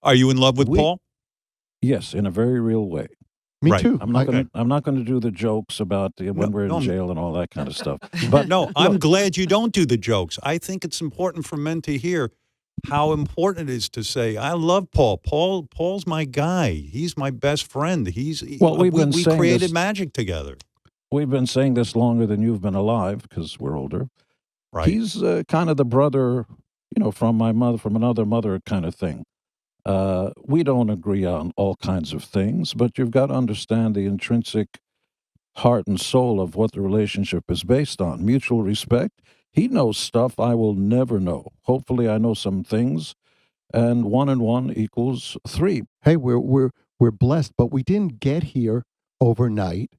Are you in love with We Paul? Yes, in a very real way. Me Right. too. I'm not gonna do the jokes about when we're in no, jail and all that kind of stuff. But no, I'm look, glad you don't do the jokes. I think it's important for men to hear how important it is to say, "I love Paul. Paul's my guy. He's my best friend. well, We created magic together." we've been saying this longer than you've been alive because we're older. Right. He's kind of the brother, from my mother, from another mother kind of thing. We don't agree on all kinds of things, but you've got to understand the intrinsic heart and soul of what the relationship is based on. Mutual respect. He knows stuff I will never know. Hopefully, I know some things, and 1 and 1 equals 3. Hey, we're blessed, but we didn't get here overnight,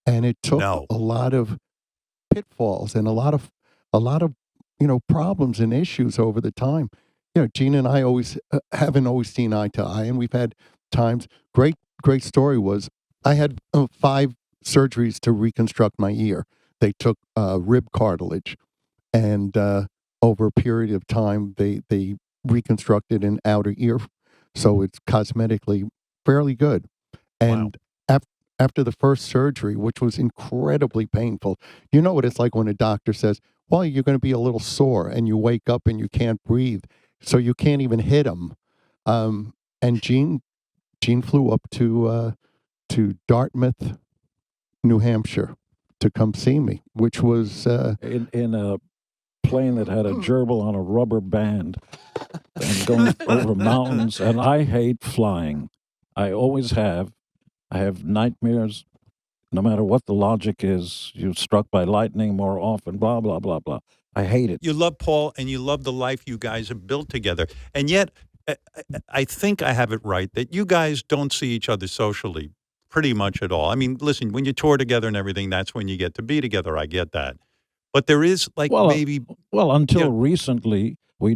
and it took No. a lot of pitfalls and a lot of problems and issues over the time. Gene and I always haven't always seen eye to eye, and we've had times. Great story was I had 5 surgeries to reconstruct my ear. They took rib cartilage, and over a period of time, they reconstructed an outer ear, so it's cosmetically fairly good. And after the first surgery, which was incredibly painful, you know what it's like when a doctor says, "Well, you're going to be a little sore," and you wake up and you can't breathe, so you can't even hit him. And Gene flew up to Dartmouth, New Hampshire, to come see me, which was In a plane that had a gerbil on a rubber band and going over mountains. And I hate flying. I always have. I have nightmares. No matter what the logic is, you're struck by lightning more often. Blah blah blah blah. I hate it. You love Paul and you love the life you guys have built together. And yet, I think I have it right that you guys don't see each other socially pretty much at all. I mean, listen, when you tour together and everything, that's when you get to be together. I get that. But there is Well, maybe, until yeah, recently, we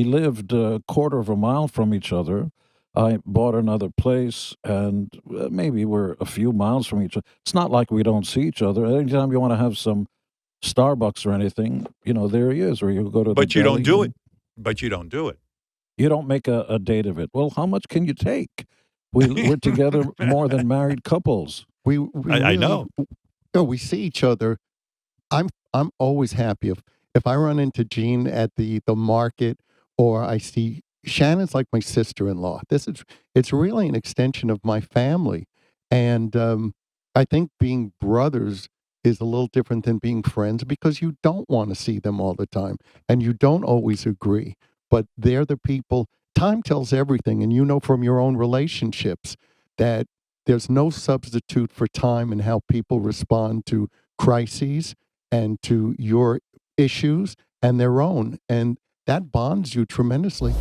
lived a quarter of a mile from each other. I bought another place, and maybe we're a few miles from each other. It's not like we don't see each other. Anytime you want to have some Starbucks or anything, there he is. Or you go to the but you don't deli, do and it. But you don't do it. you don't make a date of it. Well, how much can you take? We're together more than married couples. we I really know. we see each other. I'm always happy if I run into Gene at the market, or I see Shannon's like my sister-in-law. It's really an extension of my family, and I think being brothers is a little different than being friends because you don't want to see them all the time and you don't always agree. But they're the people. Time tells everything, and from your own relationships that there's no substitute for time and how people respond to crises and to your issues and their own. And that bonds you tremendously.